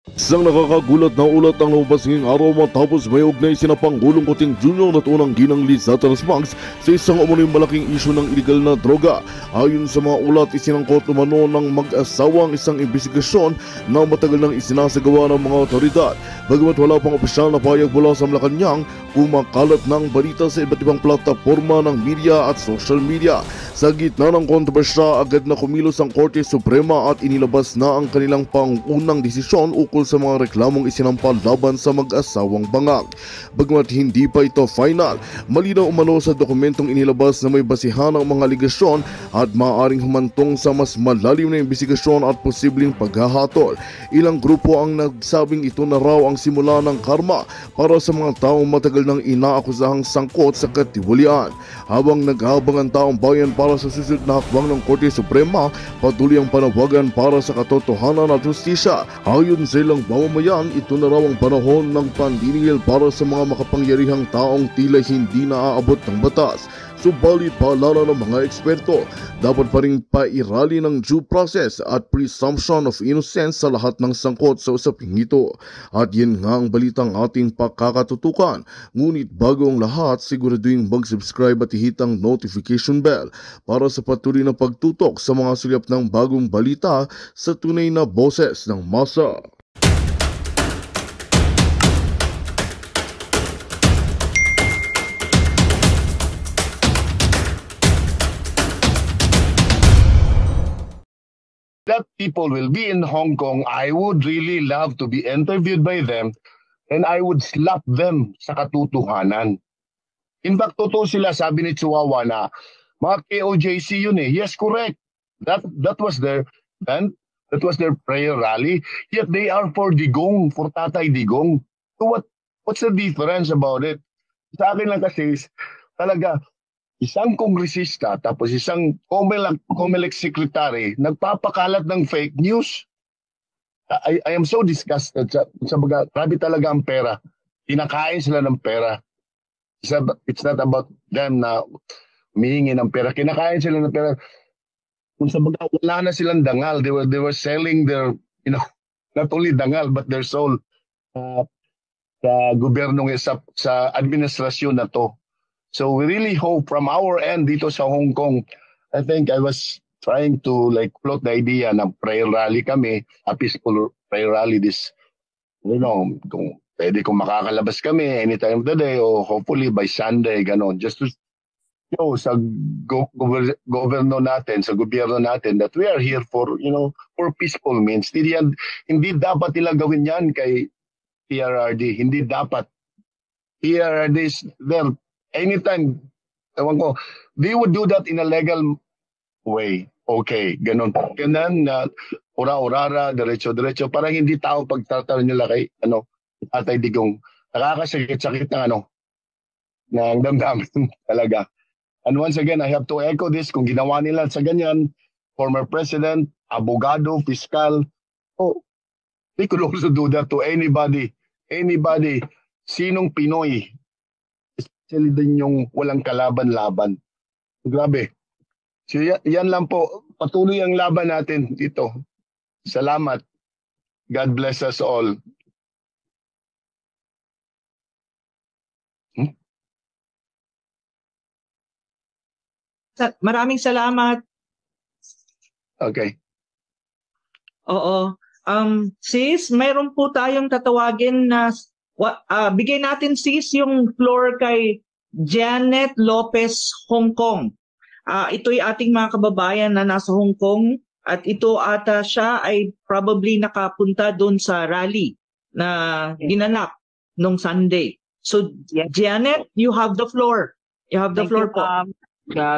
Isang nakakagulat na ulat ang lumabas ngayong araw matapos may ugnay sina Pangulong Kuting Jr. at unang ginang Liz Satanas Mags sa isang umunoy malaking isyu ng illegal na droga. Ayon sa mga ulat, isinangkot umano ng mag-asawang isang investigasyon na matagal nang isinasagawa ng mga otoridad. Bagamat wala pang opisyal na payag mula sa Malacanang, kumakalat ng balita sa iba't ibang plataforma ng media at social media. Sa gitna ng kontrobersya, agad na kumilos ang Korte Suprema at inilabas na ang kanilang pangunang desisyon ukol sa mga reklamong isinampa laban sa mag-asawang bangag. Bagamat hindi pa ito final, malinaw umano sa dokumentong inilabas na may basihan ang mga aligasyon at maaaring humantong sa mas malalim na investigasyon at posibleng paghahatol. Ilang grupo ang nagsabing ito na raw ang simula ng karma para sa mga taong matagal nang inaakusahang sangkot sa katiwalian. Habang naghabang ang taong bayan para sa susunod na hakbang ng Korte Suprema, patuloy ang panawagan para sa katotohanan at justisya. Ayon sa ilang mamamayan, ito na raw ang panahon ng pandinigil para sa mga makapangyarihang taong tila hindi naaabot ng batas. Subalit paalala ng mga eksperto, dapat pa rin pairali ng due process at presumption of innocence sa lahat ng sangkot sa usaping ito. At yan nga ang balitang ating pakakatutukan. Ngunit bago ang lahat, siguraduhin mag-subscribe at ihit ang notification bell para sa patuloy na pagtutok sa mga sulyap ng bagong balita sa tunay na boses ng masa. That people will be in Hong Kong, I would really love to be interviewed by them and I would slap them sa katotohanan. In fact, totoo sila, sabi ni Chihuahua na mga KOJC yun eh. Yes, correct. That was their event. That was their prayer rally. Yet they are for Digong, for Tatay Digong. So what's the difference about it? Sa akin lang kasi talaga, isang kongresista tapos isang COMELEC secretary nagpapakalat ng fake news. I am so disgusted sa mga, grabe talaga ang pera. Kinakain sila ng pera. It's not about them na humihingi ng pera. Kinakain sila ng pera. Kung sa mga wala na silang dangal, they were selling their, not only dangal but their soul sa gobyerno, sa administrasyon na to. So we really hope from our end dito sa Hong Kong, I think I was trying to float the idea na prayer rally kami, a peaceful prayer rally this, kung pwede kung makakalabas kami anytime of the day or hopefully by Sunday, ganon, just to show sa gobyerno natin, sa gobyerno natin that we are here for, for peaceful means. Hindi dapat nila gawin yan kay PRRD, hindi dapat. PRRD is there anytime, they would do that in a legal way. Okay, ganun. Ganun na ura-urara, diretso-diretso, para hindi tao pagtatanong nila kay Tatay Digong. Nakakasakit-sakit ng damdamin talaga. And once again, I have to echo this, kung ginawa nila sa ganyan, former president, abogado, fiscal, they could also do that to anybody, sinong Pinoy, especially din yung walang kalaban-laban. Grabe. So yan lang po. Patuloy ang laban natin dito. Salamat. God bless us all. Maraming salamat. Okay. Oo. Sis, mayroon po tayong tatawagin na bigay natin sis yung floor kay Janet Lopez, Hong Kong. Ito'y ating mga kababayan na nasa Hong Kong at ito ata siya ay probably nakapunta doon sa rally na ginanap nung Sunday. So Janet, you have the floor. You have the floor po.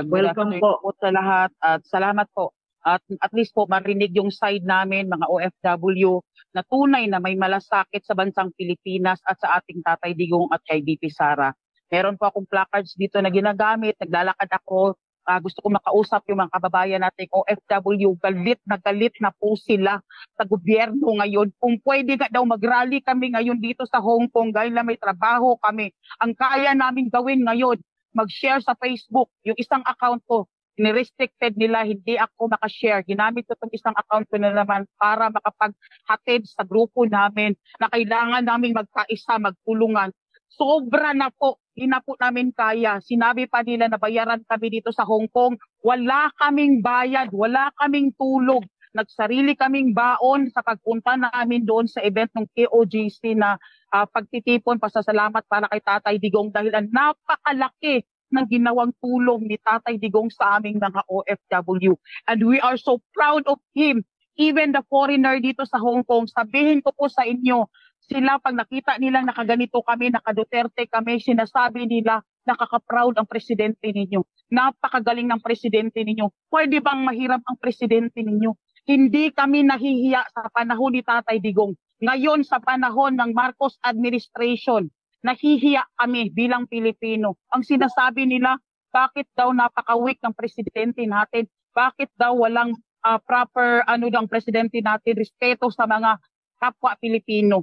Welcome po sa lahat at salamat po. At least po marinig yung side namin, mga OFW, na tunay na may malasakit sa bansang Pilipinas at sa ating Tatay Digong at kay VP Sara. Meron po akong placards dito na ginagamit, naglalakad ako, gusto ko makausap yung mga kababayan nating OFW, galit na po sila sa gobyerno ngayon. Kung pwede ka daw mag-rally kami ngayon dito sa Hong Kong dahil na may trabaho kami, ang kaya namin gawin ngayon, mag-share sa Facebook, yung isang account ko, Nirestricted nila, hindi ako makashare. Ginamit ko itong isang account ko na naman para makapaghatid sa grupo namin na kailangan namin magkaisa, magtulungan. Sobra na po, hindi na po namin kaya. Sinabi pa nila na bayaran kami dito sa Hong Kong. Wala kaming bayad, wala kaming tulog. Nagsarili kaming baon sa pagpunta namin doon sa event ng KOJC na pagtitipon, pasasalamat para kay Tatay Digong dahil ang napakalaki ng ginawang tulong ni Tatay Digong sa aming mga OFW. And we are so proud of him. Even the foreigner dito sa Hong Kong, sabihin ko po sa inyo, sila pag nakita nila nakaganito kami, naka-Duterte kami, sinasabi nila, nakaka-proud ang presidente ninyo. Napakagaling ng presidente ninyo. Pwede bang mahirap ang presidente ninyo? Hindi kami nahihiya sa panahon ni Tatay Digong. Ngayon sa panahon ng Marcos administration, nahihiya kami bilang Pilipino. Ang sinasabi nila, bakit daw napaka-weak ng presidente natin? Bakit daw walang proper ng presidente natin, respeto sa mga kapwa Pilipino?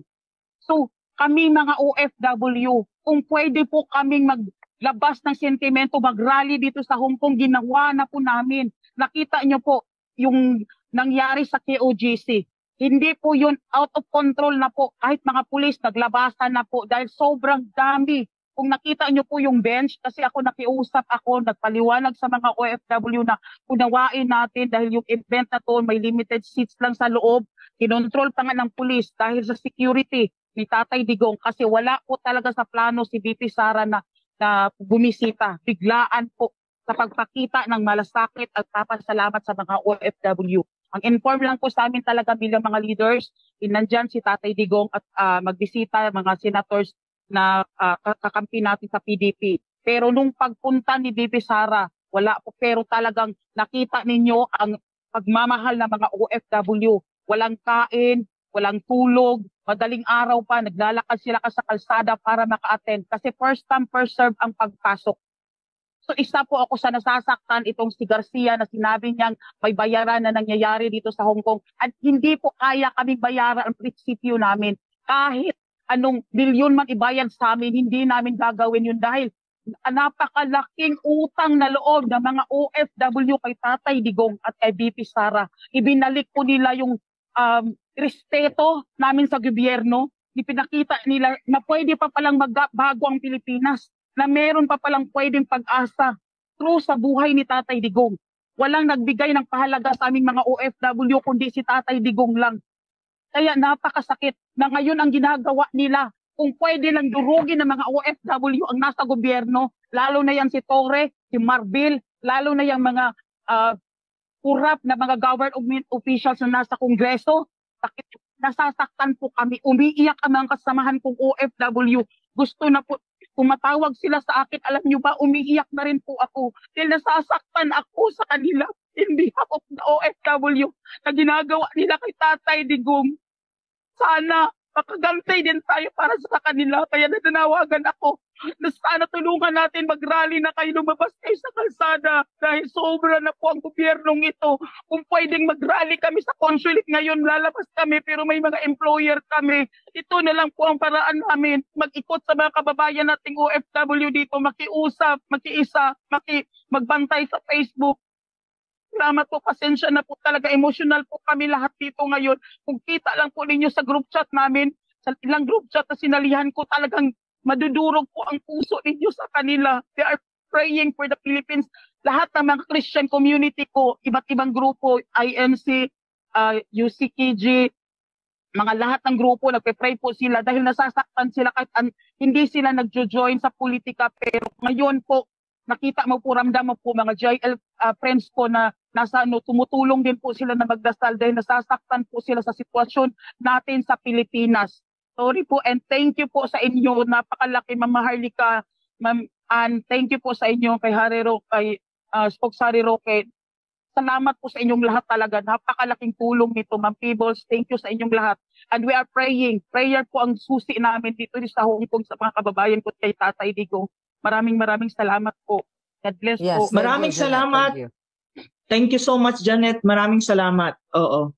So, kami mga OFW, kung pwede po kaming maglabas ng sentimento, mag-rally dito sa Hong Kong, ginawa na po namin. Nakita nyo po yung nangyari sa KOJC. Hindi po yun, out of control na po. Kahit mga pulis naglabasan na po dahil sobrang dami. Kung nakita nyo po yung bench, kasi ako nakiusap ako, nagpaliwanag sa mga OFW na unawain natin dahil yung event na to may limited seats lang sa loob. Kinontrol pa nga ng pulis dahil sa security ni Tatay Digong kasi wala po talaga sa plano si VP Sara na bumisita. Biglaan po sa pagpakita ng malasakit at papasalamat sa mga OFW. Ang inform lang po sa amin talaga bilang mga leaders, nandyan si Tatay Digong at magbisita mga senators na kakampi natin sa PDP. Pero nung pagpunta ni VP Sara, wala po. Pero talagang nakita ninyo ang pagmamahal ng mga OFW. Walang kain, walang tulog, madaling araw pa, naglalakad sila sa kalsada para maka-attend. Kasi first come, first serve ang pagpasok. So isa po ako sa nasasaktan itong si Garcia na sinabi niyang may bayaran na nangyayari dito sa Hong Kong at hindi po kaya kaming bayaran ang prinsipyo namin. Kahit anong bilyon man ibayad sa amin, hindi namin gagawin yun dahil napakalaking utang na loob ng mga OFW kay Tatay Digong at kay VP Sara. Ibinalik po nila yung respeto namin sa gobyerno. Ipinakita nila na pwede pa palang magbago ang Pilipinas, na meron pa palang pwedeng pag-asa through sa buhay ni Tatay Digong. Walang nagbigay ng pahalaga sa aming mga OFW kundi si Tatay Digong lang. Kaya napakasakit na ngayon ang ginagawa nila. Kung pwede lang durugin ng mga OFW ang nasa gobyerno, lalo na yan si Torre, si Marbil, lalo na yung mga kurap na mga government officials na nasa Kongreso, nasasaktan po kami. Umiiyak ang mga kasamahan kong OFW. Gusto na po, kumatawag sila sa akin, alam nyo ba, umiiyak na rin po ako. Dahil nasasaktan ako sa kanila, hindi ako na OFW na ginagawa nila kay Tatay Digong. Sana makagantay din tayo para sa kanila. Kaya natanawagan ako na sana tulungan natin mag-rally na kayo, lumabas kayo sa kalsada dahil sobra na po ang gobyernong ito. Kung pwedeng mag-rally kami sa consulate ngayon, lalabas kami pero may mga employer kami. Ito na lang po ang paraan namin. Mag-ikot sa mga kababayan nating OFW dito, makiusap, makiisa, magbantay sa Facebook. Salamat po, pasensya na po talaga. Emotional po kami lahat dito ngayon. Kung kita lang po ninyo sa group chat namin, sa ilang group chat na sinalihan ko, talagang madudurog po ang puso ninyo sa kanila. They are praying for the Philippines. Lahat ng mga Christian community ko, iba't ibang grupo, INC, UCKG, mga lahat ng grupo, nagpe-pray po sila dahil nasasaktan sila kahit hindi sila nagjo-join sa politika. Pero ngayon po, nakita mo po, ramdam mo po mga JL friends ko na tumutulong din po sila na magdasal dahil nasasaktan po sila sa sitwasyon natin sa Pilipinas. Sorry po and thank you po sa inyo. Napakalaki, Ma'am Maharlika, Ma'am Ann. Thank you po sa inyo kay Harry Roque, kay Spokes Harry Roque. Salamat po sa inyong lahat talaga. Napakalaking tulong nito, Ma'am Peebles. Thank you sa inyong lahat. And we are praying. Prayer po ang susi namin dito sa Hong Kong sa mga kababayan ko kay Tatay Digong. Maraming salamat po. God bless po. Maraming salamat. Thank you so much, Janet. Maraming salamat. Oo.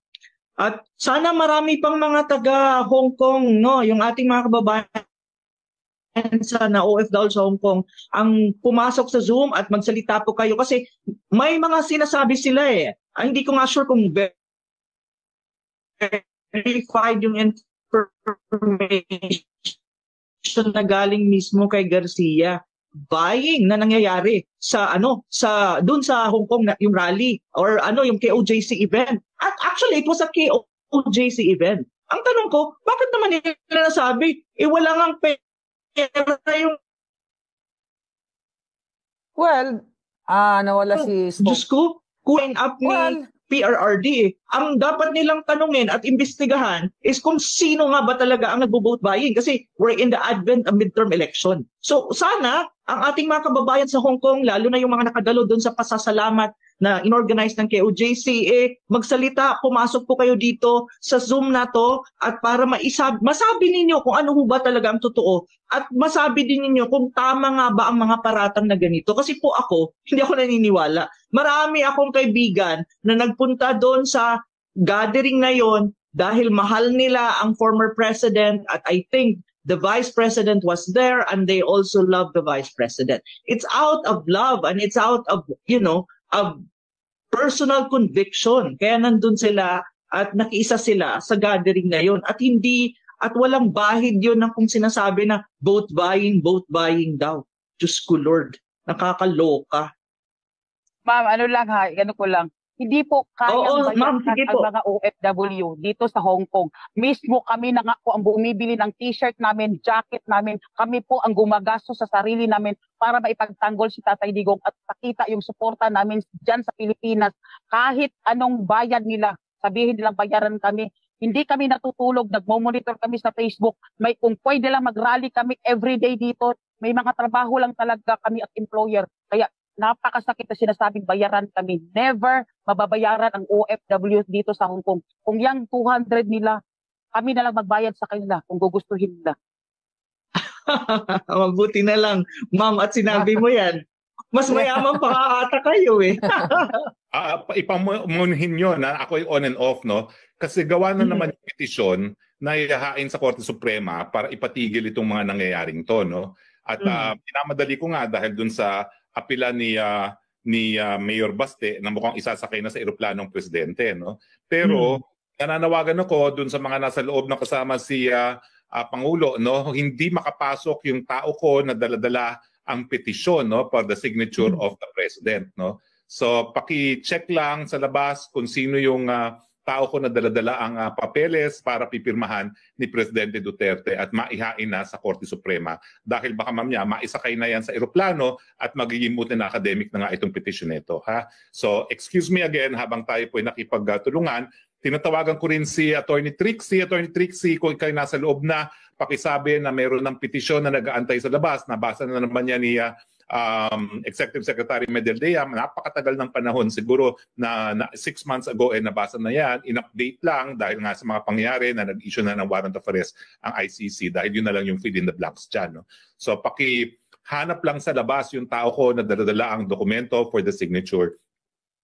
At sana marami pang mga taga Hong Kong, no, yung ating mga kababayan na OFW sa Hong Kong ang pumasok sa Zoom at magsalita po kayo kasi may mga sinasabi sila eh. Hindi ko nga sure kung verified yung information na galing mismo kay Garcia. Buying na nangyayari sa doon sa Hong Kong na yung rally or yung KOJC event. At actually it was a KOJC event. Ang tanong ko, bakit naman nila nasabi wala ngang pera yung nawala si Spoke. Diyos ko, kuhain up ni PRRD eh. Ang dapat nilang tanungin at imbestigahan is kung sino nga ba talaga ang nagbo-vote buying kasi we're in the advent of midterm election. So sana ang ating mga kababayan sa Hong Kong, lalo na yung mga nakadalo doon sa pasasalamat na inorganize ng KOJC, magsalita, pumasok po kayo dito sa Zoom na to at para masabi ninyo kung ano ho ba talaga ang totoo at masabi din ninyo kung tama nga ba ang mga paratang na ganito. Kasi po ako, hindi ako naniniwala. Marami akong kaibigan na nagpunta doon sa gathering na yon dahil mahal nila ang former president at I think the vice president was there and they also love the vice president. It's out of love and it's out of, of personal conviction. Kaya nandun sila at nakiisa sila sa gathering na yon at walang bahid yun ng kung sinasabi na vote buying daw. Diyos ko Lord, nakakaloka. Ma'am, hindi po kayang bayaran ang mga OFW dito sa Hong Kong. Mismo kami na nga po ang bumibili ng t-shirt namin, jacket namin. Kami po ang gumagastos sa sarili namin para maipagtanggol si Tatay Digong at pakita yung suporta namin dyan sa Pilipinas. Kahit anong bayad nila, sabihin nilang bayaran kami. Hindi kami natutulog, nagmo-monitor kami sa Facebook. Kung pwede lang mag-rally kami everyday dito, may mga trabaho lang talaga kami at employer. Kaya napakasakit na sinasabing bayaran kami. Never mababayaran ang OFW dito sa Hong Kong. Kung yung 200 nila, kami na lang magbayad sa kanila kung gugustuhin nila. Mabuti na lang, ma'am, at sinabi mo yan. Mas mayaman pa ata kayo eh. Ipamunhin nyo na ako on and off, no? Kasi gawa na naman yung petisyon na ihahain sa Korte Suprema para ipatigil itong mga nangyayaring to, no? At pinamadali ko nga dahil dun sa apela ni Mayor Baste na mukhang isasakay na sa eroplanong presidente, no? Pero nananawagan ako dun sa mga nasa loob na kasama si Pangulo, no? Hindi makapasok yung tao ko na daladala ang petisyon, no, for the signature of the president, no? So paki-check lang sa labas kung sino yung tao ko na daladala ang papeles para pipirmahan ni Presidente Duterte at maihain na sa Korte Suprema. Dahil baka mamaya maisakay na yan sa eroplano at magiging na academic na nga itong petition nito. Ha? So excuse me again habang tayo po ay nakipagtulungan. Tinatawagan ko rin si Attorney Trixie. Attorney Trixie, kung ikay nasa loob na, pakisabi na meron ng petisyon na nag-aantay sa labas. Nabasa na naman niya ni Executive Secretary Medaldea. Napakatagal ng panahon. Siguro na 6 months ago nabasa na yan. In-update lang dahil nga sa mga pangyayari na nag-issue na ng warrant of arrest ang ICC dahil yun na lang yung fill in the blanks dyan. No? So hanap lang sa labas yung tao ko na daladala ang dokumento for the signature.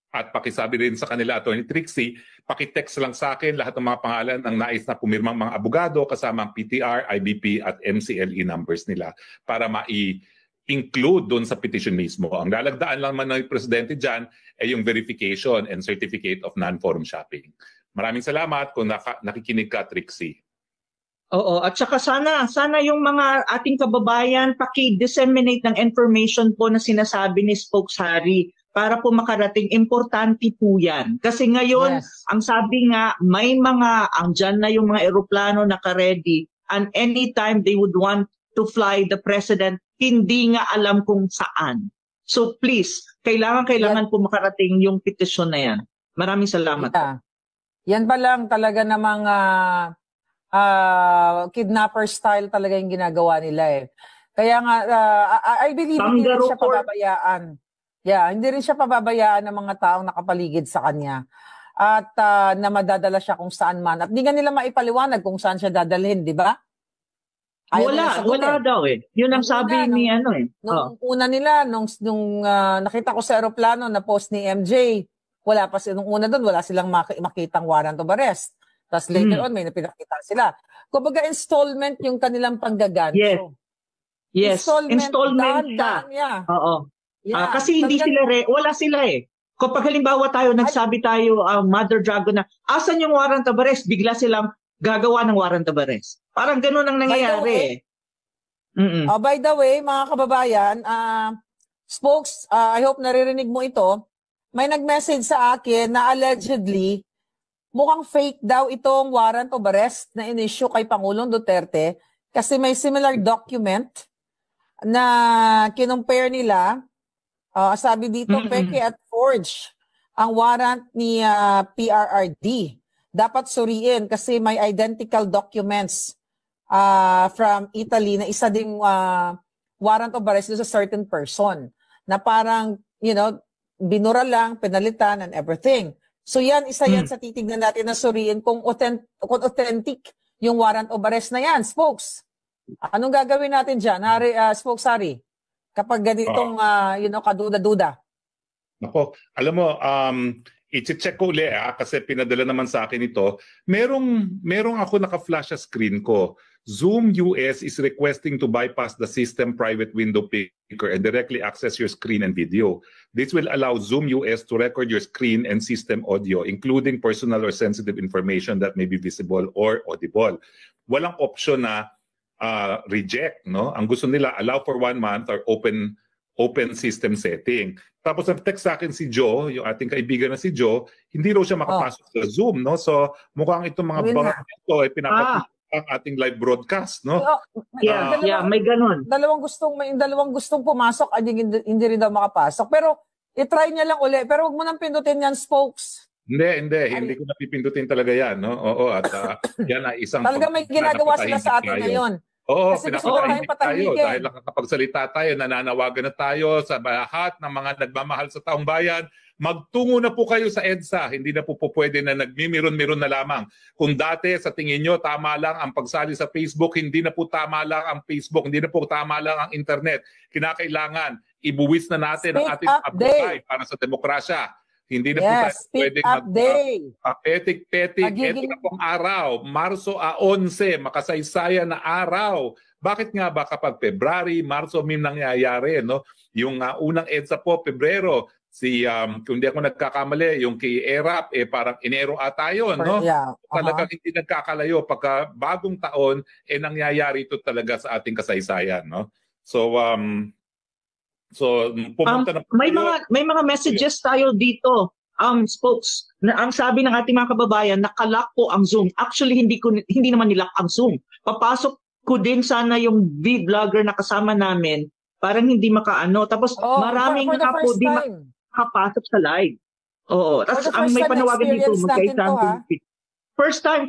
At pakisabi rin sa kanila, Attorney Trixie, pakitext lang sa akin lahat ng mga pangalan ng nais na pumirmang mga abogado kasama ang PTR, IBP at MCLE numbers nila para include doon sa petition mismo. Ang lalagdaan lang man ng presidente dyan ay yung verification and certificate of non-forum shopping. Maraming salamat kung nakikinig ka, Trixie. Oo, at saka sana yung mga ating kababayan paki-disseminate ng information po na sinasabi ni Spokes Harry para po makarating. Importante po yan. Kasi ngayon, ang sabi nga, andyan na yung mga eroplano naka-ready and anytime they would want to fly the president, hindi nga alam kung saan. So please, kailangan po makarating yung petisyon na yan. Maraming salamat. Yan ba lang talaga namang kidnapper style talaga yung ginagawa nila eh. Kaya nga, I believe hindi rin siya pababayaan. Yeah, hindi rin siya pababayaan ng mga taong nakapaligid sa kanya. At na madadala siya kung saan man. At di nga nila maipaliwanag kung saan siya dadalhin, di ba? Wala daw eh. Yun ang sabi ni Nung una nila, nung nakita ko sa aeroplano na post ni MJ, wala pa nung una doon, wala silang makitang warrant of arrest. Tapos later on, may napinakita sila. Kumbaga installment yung kanilang panggaganto. Yes. Yes, installment siya. Yeah. Oo. Yeah. Kasi hindi sila, wala sila eh. Kapag halimbawa nagsabi tayo, Mother Dragon na, asan yung warrant of arrest? Bigla silang gagawa ng warrant of arrest. Parang ganun ang nangyayari. By the way, mga kababayan, Spokes, I hope naririnig mo ito. May nag-message sa akin na allegedly, mukhang fake daw itong warrant of arrest na in-issue kay Pangulong Duterte kasi may similar document na kinumpare nila. Sabi dito, peke at forge ang warrant ni PRRD. Dapat suriin kasi may identical documents from Italy na isa ding warrant of arrest sa certain person na parang, binura lang, penalitan and everything. So yan, isa yan sa titignan natin na suriin kung authentic yung warrant of arrest na yan. Spokes, anong gagawin natin dyan? Spokes Hari, kapag ganitong, kaduda-duda. Nako, alam mo, i-check ko uli kasi pinadala naman sa akin ito. Merong ako naka-flash sa screen ko. Zoom US is requesting to bypass the system private window picker and directly access your screen and video. This will allow Zoom US to record your screen and system audio, including personal or sensitive information that may be visible or audible. Walang option na reject, no? Ang gusto nila, allow for 1 month or open system setting. Tapos nag-text sa akin si Joe, yung ating kaibigan na si Joe, hindi raw siya makapasok sa Zoom, no? So mukhang itong mga bangak ito ay pinapatuloy ang ating live broadcast, no? May ganun. Dalawang gustong pumasok, hindi rin daw makapasok. Pero i-try niya lang uli. Pero huwag mo nang pindutin yan, Spokes. Hindi ko napipindutin talaga yan, no? Oo, at yan ay isang talaga may ginagawa sila sa atin ngayon. Oo, kasi pinapatahimik tayo dahil nakakapagsalita tayo, nananawagan na tayo sa lahat ng mga nagmamahal sa taong bayan. Magtungo na po kayo sa EDSA. Hindi na po pwede na nagmimiron-miron na lamang. Kung dati sa tingin nyo tama lang ang pagsali sa Facebook, hindi na po tama lang ang Facebook, hindi na po tama lang ang internet. Kinakailangan ibuwis na natin ang ating pagbuhay para sa demokrasya. Hindi na po tayo pwedeng petik-petik. Ito na pong araw, Marso 11, makasaysayan na araw. Bakit nga ba kapag February, Marso may nangyayari, no? Yung unang EDSA po, Pebrero, kung di ako nagkakamali, yung kay ERAP, parang Enero ata yun, no? Talagang hindi nagkakalayo. Pagka bagong taon, nangyayari ito talaga sa ating kasaysayan, no? So, pumunta na may mga messages tayo dito. Spokes, ang sabi ng ating mga kababayan, nakalock po ang Zoom. Actually, hindi naman nilock ang Zoom. Papasok ko din sana yung vlogger na kasama namin, parang hindi makaano. Tapos maraming po di makapasok sa live. Oo. Tapos ang may panawagan dito, First time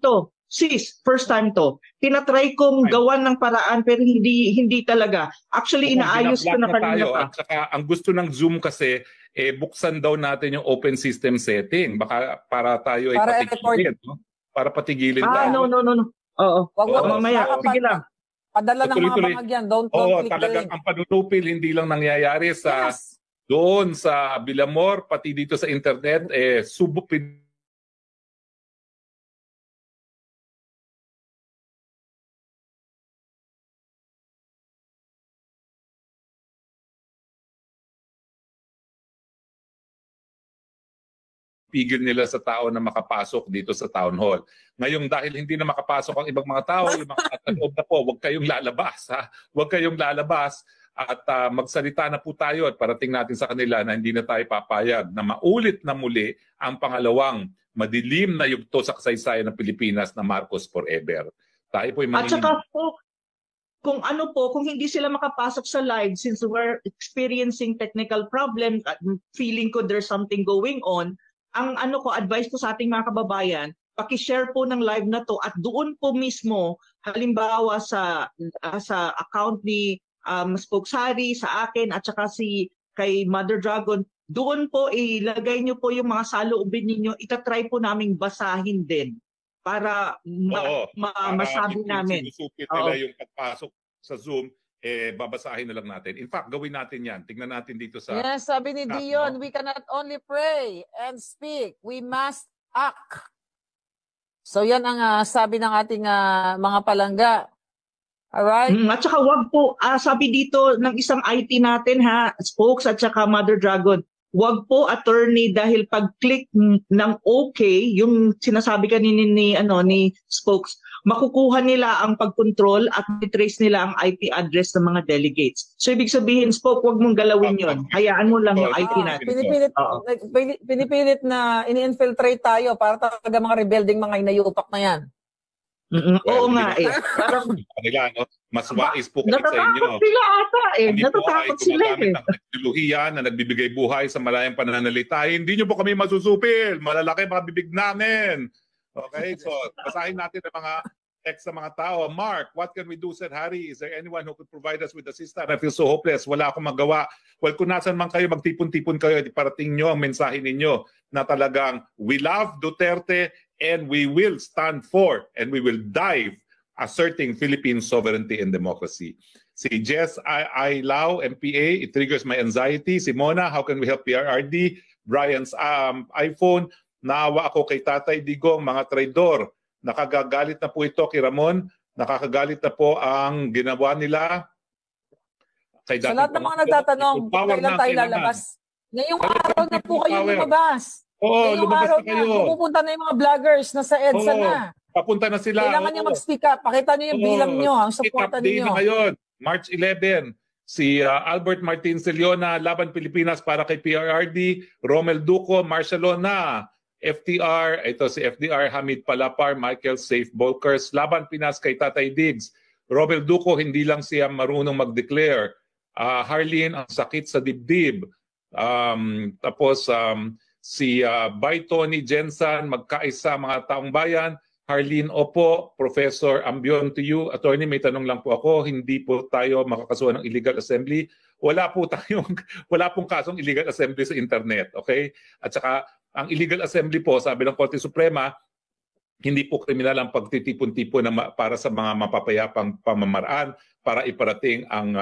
to. Sis, first time to. Tinatry kong gawan ng paraan pero hindi talaga. Actually, inaayos ko na kanina pa. At saka, ang gusto ng Zoom kasi, buksan daw natin yung open system setting. Baka para tayo ay patigilin. No? Para patigilin tayo. No. Oo. Wag mamaya. Sige lang. Padala ng mga bangag yan. Don't click talagang ang panunupil hindi lang nangyayari sa doon sa Villamor, pati dito sa internet, subupin pigil nila sa tao na makapasok dito sa town hall. Ngayong dahil hindi na makapasok ang ibang mga tao, yung mga loob na po, huwag kayong lalabas. Huwag kayong lalabas at magsalita na po tayo at parating natin sa kanila na hindi na tayo papayag na maulit na muli ang pangalawang madilim na yugto sa kasaysayan ng Pilipinas na Marcos Forever. Tayo po yung at saka po, kung hindi sila makapasok sa live since we're experiencing technical problem, feeling ko there's something going on, ang advice ko sa ating mga kababayan, paki-share po ng live na to at doon po mismo, halimbawa sa account ni Spokes Hari, sa akin at saka kay Mother Dragon, doon po ilagay nyo po yung mga saloobin ninyo, itatry po naming basahin din para masabi namin. Sinusupit nila yung pagpasok sa Zoom, babasahin na lang natin. In fact, gawin natin yan. Tingnan natin dito sa... Yes, sabi ni Dion, we cannot only pray and speak. We must act. So yan ang sabi ng ating mga palangga. Alright? At saka wag po, sabi dito ng isang IT natin ha, Spokes at saka Mother Dragon, wag po attorney dahil pag-click ng okay, yung sinasabi kanina ni Spokes, makukuha nila ang pag-control at i-trace nila ang IP address ng mga delegates. So ibig sabihin, Spoke, wag mong galawin yon. Hayaan mo lang yung IP natin. Pinipilit na ini-infiltrate tayo para talaga mga rebuilding mga inayupak na yan. Oo nga eh. Parang kanila, no? Mas wais po kami sa inyo. Natatakot sila ata eh. Natatakot sila eh. Ang teknolohiya na nagbibigay buhay sa malayang pananalita. Hindi nyo po kami masusupil. Malalaki mga bibig namin. Okay, so basahin natin ang mga text sa mga tao. Mark, what can we do, said Harry? Is there anyone who could provide us with assistance? I feel so hopeless. Wala akong magawa. Well, kung nasan man kayo, magtipon-tipon kayo, iparating nyo ang mensahe ninyo na talagang we love Duterte and we will stand for and we will dive asserting Philippine sovereignty and democracy. Si Jess I. Lau, MPA, it triggers my anxiety. Si Mona, how can we help PRRD? Brian's iPhone, naawa ako kay Tatay Digong, mga traidor. Nakagagalit na po ito kay Ramon. Nakakagalit na po ang ginawa nila. Kay sa lahat ng mga nagtatanong, kailan tayo lalabas? Ngayong araw na po kayo lumabas. Oo, lumabas na kayo. Pupunta na yung mga vloggers na sa EDSA na. Papunta na sila. Kailangan nyo mag-speak up. Pakita nyo yung bilang nyo, ang supporta ninyo. Na ngayon, March 11, si Albert Martin Celiona, Laban Pilipinas para kay PRRD, Romel Duco, Marcialona, FTR, ito si FDR, Hamid Palapar, Michael Safe Bolkers, Laban Pinas kay Tatay Diggs, Romel Duco, hindi lang siya marunong mag-declare, Harleen, ang sakit sa dibdib, tapos si Bay Tony Jensen, magkaisa mga taong bayan, Harleen, opo, Professor Ambion to you. Attorney, may tanong lang po ako, hindi po tayo makakasuhan ng illegal assembly. Wala pong kasong illegal assembly sa internet, okay? At saka ang illegal assembly po, sabi ng Korte Suprema, hindi po kriminal ang pagtitipon-tipon para sa mga mapapayapang pamamaraan para iparating ang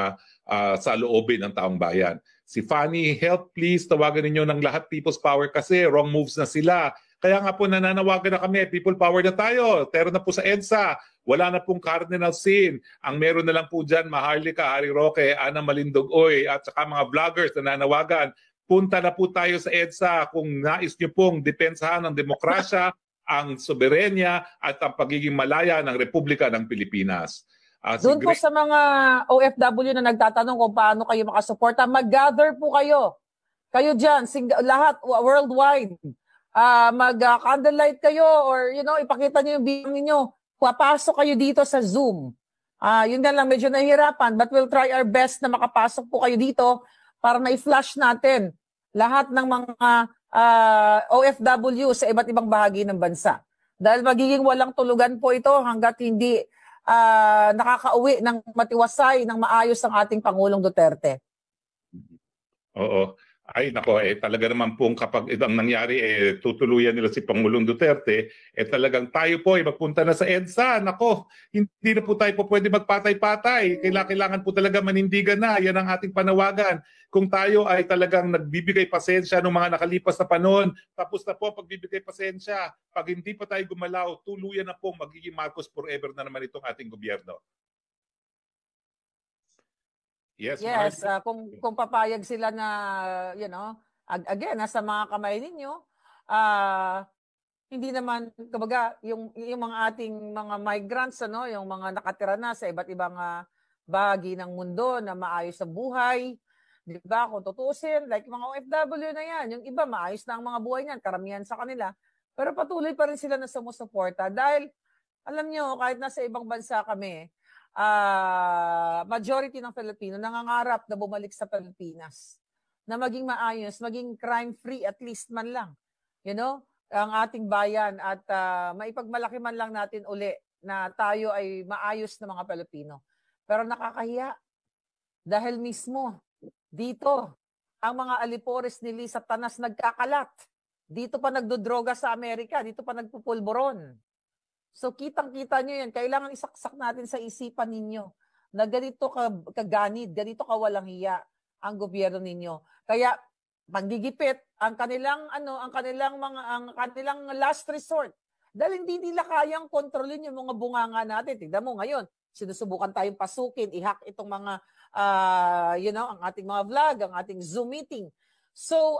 saloobin ng taong bayan. Si Fanny, help please, tawagan ninyo ng lahat People's Power kasi wrong moves na sila. Kaya nga po nananawagan na kami, people power na tayo. Tero na po sa EDSA. Wala na pong cardinal sin. Ang meron na lang po dyan, Maharlika, Harry Roque, Ana Malindogoy, at saka mga vloggers na nanawagan. Punta na po tayo sa EDSA kung nais nyo pong depensahan ng demokrasya, ang soberenya, at ang pagiging malaya ng Republika ng Pilipinas. Doon po sa mga OFW na nagtatanong kung paano kayo makasuporta, mag-gather po kayo. Kayo dyan, lahat, worldwide. Mag-candlelight kayo or ipakita niyo yung bilang ninyo. Papasok kayo dito sa Zoom. Yun na lang, medyo nahihirapan but we'll try our best na makapasok po kayo dito para na-flash natin lahat ng mga OFW sa iba't ibang bahagi ng bansa. Dahil magiging walang tulugan po ito hanggat hindi nakakauwi ng matiwasay, ng maayos ang ating Pangulong Duterte. Oo. Ay nako, talaga naman pong kapag ang nangyari tutuluyan nila si Pangulong Duterte, talagang tayo po magpunta na sa EDSA. Nako, hindi na po tayo po pwede magpatay-patay. Kailangan po talaga manindigan na. Yan ang ating panawagan. Kung tayo ay talagang nagbibigay pasensya ng mga nakalipas na panahon, tapos na po pagbibigay pasensya. Pag hindi pa tayo gumalaw, tuluyan na po magiging Marcos forever na naman itong ating gobyerno. Yes, kung papayag sila na, again, nasa mga kamay ninyo, hindi naman, kumbaga, yung mga ating mga migrants, yung mga nakatira na sa iba't ibang bahagi ng mundo na maayos ang buhay, di ba? Kung tutusin, like mga OFW na yan, yung iba maayos na ang mga buhay niyan, karamihan sa kanila, pero patuloy pa rin sila na sumusuporta dahil, alam nyo, kahit nasa ibang bansa kami, majority ng Filipino nangangarap na bumalik sa Pilipinas, na maging maayos, maging crime-free at least man lang, ang ating bayan at maipagmalaki man lang natin uli na tayo ay maayos na mga Pilipino. Pero nakakahiya dahil mismo dito ang mga alipores ni Lisa Tanas nagkakalat. Dito pa nagdodroga sa Amerika, dito pa nagpupulboron. So kitang-kita nyo yan. Kailangan isaksak natin sa isipan ninyo na ganito kaganid, ganito kawalang hiya ang gobyerno ninyo. Kaya panggigipit ang kanilang last resort Dahil hindi nila kayang kontrolin yung mga bunganga natin. Tignan mo ngayon, sinusubukan tayong pasukin, i-hack itong mga, ang ating mga vlog, ang ating Zoom meeting. So,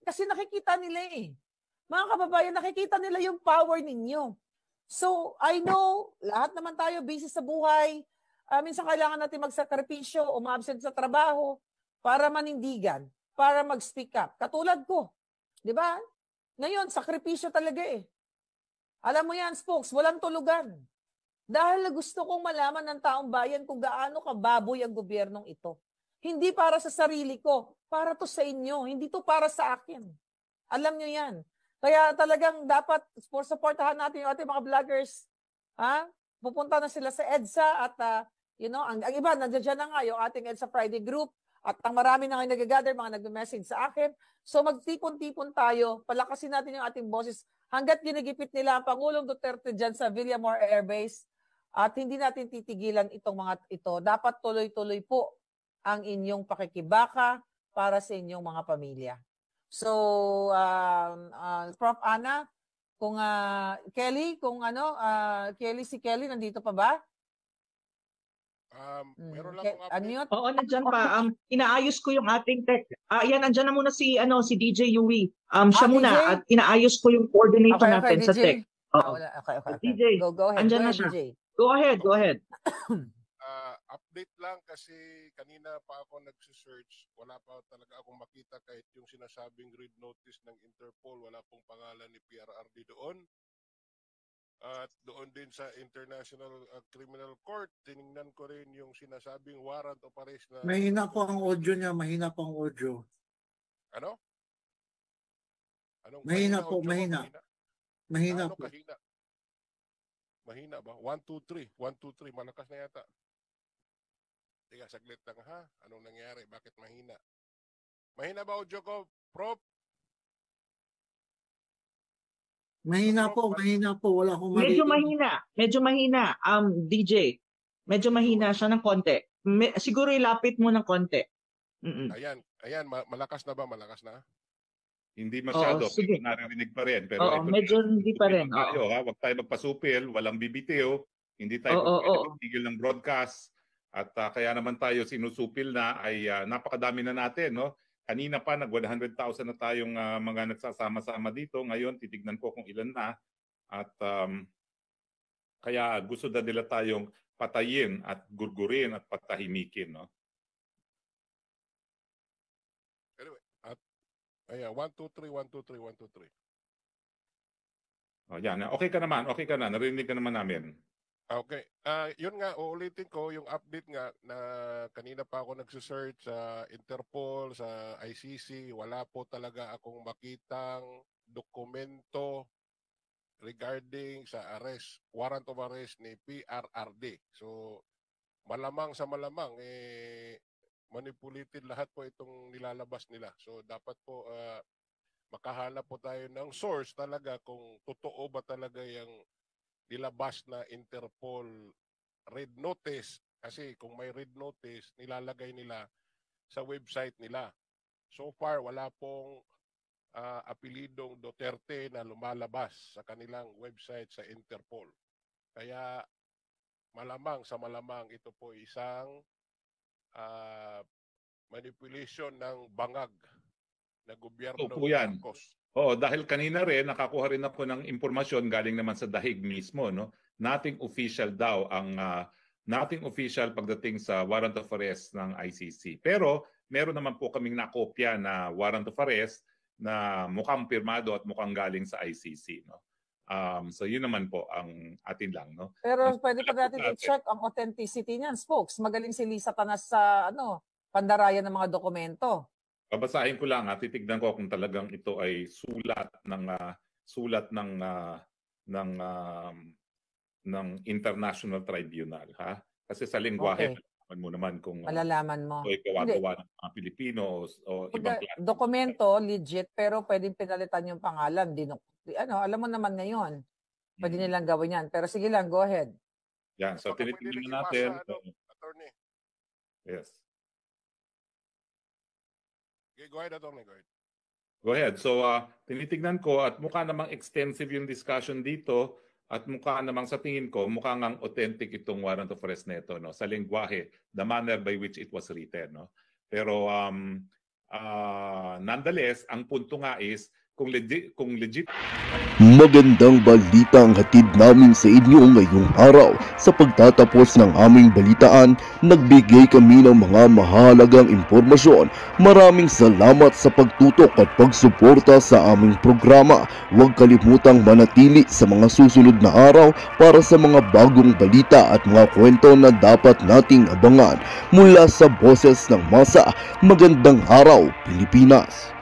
kasi nakikita nila Mga kababayan, nakikita nila yung power ninyo. So, I know, lahat naman tayo busy sa buhay. Minsan kailangan natin magsakripisyo o ma-absent sa trabaho para manindigan, para mag-speak up. Katulad ko, di ba? Ngayon, sakripisyo talaga Alam mo yan, Spokes, walang tulugan. Dahil gusto kong malaman ng taong bayan kung gaano kababoy ang gobyernong ito. Hindi para sa sarili ko, para to sa inyo, hindi to para sa akin. Alam nyo yan. Kaya talagang dapat supportahan natin yung ating mga vloggers. Pupunta na sila sa EDSA at ang iba, nandiyan na nga yung ating EDSA Friday group at ang marami na ngayon nag-gather, mga nag-message sa akin. So magtipon-tipon tayo, palakasin natin yung ating boses hanggat ginigipit nila ang Pangulong Duterte dyan sa Villamor Air Base at hindi natin titigilan itong mga ito. Dapat tuloy-tuloy po ang inyong pakikibaka para sa inyong mga pamilya. So, Prof. Ana, kung Kelly, si Kelly nandito pa ba? Meron lang mga unmute. Oo, nandiyan pa. Inaayos ko yung ating tech. Ayan, nandiyan na muna si DJ Yui. Siya muna DJ? at inaayos ko yung coordinator natin DJ. sa tech. Okay. DJ, Go ahead. andyan na siya. Go ahead. Update lang kasi kanina pa ako nagsisearch, wala pa talaga akong makita kahit yung sinasabing read notice ng Interpol, wala pong pangalan ni PRRD doon. At doon din sa International Criminal Court, tiningnan ko rin yung sinasabing warrant of arrest na... Mahina po ang audio niya, mahina po ang audio. Ano? Mahina po, mahina. Mahina po. Kahina? Mahina ba? 1, 2, 3. 1, 2, 3. Malakas na yata. Tiga, saglit lang ha. Anong nangyari? Bakit mahina? Mahina ba audio ko, Prof? Mahina po. Wala akong marinig. Medyo mahina. DJ, medyo mahina siya ng konti. Siguro ilapit mo ng konti. Ayan. Malakas na ba? Malakas na? Hindi masyado. Sige. Narinig pa rin. Pero medyo hindi pa rin. Huwag tayo magpasupil. Walang bibitiw. Hindi tayo magpapigil ng broadcast. At kaya naman tayo sinusupil na ay napakadami na natin. No? Kanina pa, nag-100,000 na tayong mga nagsasama-sama dito. Ngayon, titignan ko kung ilan na. At kaya gusto na nila tayong patayin at gurgurin at patahimikin. No? Anyway, ayan, 1, 2, 3, 1, 2, 3, 1, 2, 3. Yan. Okay ka na. Narinig ka naman namin. Okay. Yun nga, uulitin ko yung update nga na kanina pa ako nagsisearch sa Interpol, sa ICC. Wala po talaga akong makitang dokumento regarding sa arrest, warrant of arrest ni PRRD. So, malamang manipulated lahat po itong nilalabas nila. So, dapat po makahanap po tayo ng source talaga kung totoo ba talaga yung nilabas na Interpol red notice. Kasi kung may red notice, nilalagay nila sa website nila. So far, wala pong apelidong Duterte na lumalabas sa kanilang website sa Interpol. Kaya malamang ito po isang manipulation ng bangag na gobyerno ng Marcos. Oo, dahil kanina rin nakakuha rin ako ng impormasyon galing naman sa dahig mismo, no? Nothing official daw ang nothing official pagdating sa warrant of arrest ng ICC. Pero meron naman po kaming nakopya na warrant of arrest na mukhang pirmado at mukhang galing sa ICC, no? So yun naman po ang atin lang, no? Pero pwede pa natin i-check ang authenticity niyan, Spokes. Magaling si Lisa Tanas sa pandarayan ng mga dokumento. Babasahin ko lang, titignan ko kung talagang ito ay sulat ng International Tribunal, ha? Kasi sa lengguwahe, malalaman mo kung malalaman mo. ito ay gawa ng mga Pilipino o ibang klase. Dokumento legit pero pwedeng pinalitan yung pangalan. Alam mo naman ngayon. Pwede nilang gawin yan. Pero sige lang, go ahead. Yan, so tinitingnan natin. Attorney. Yes. Okay, go ahead, Attorney. Go ahead. So, tinitignan ko at mukha namang extensive yung discussion dito at mukha namang sa tingin ko, mukha ngang authentic itong warrant of arrest neto, no? Sa lengguwahe, the manner by which it was written. No? Pero nonetheless, ang punto nga is, kung legit. Magandang balita ang hatid namin sa inyo ngayong araw. Sa pagtatapos ng aming balitaan, nagbigay kami ng mga mahalagang impormasyon. Maraming salamat sa pagtutok at pagsuporta sa aming programa. Huwag kalimutang manatili sa mga susunod na araw para sa mga bagong balita at mga kwento na dapat nating abangan. Mula sa Boses ng Masa, magandang araw, Pilipinas!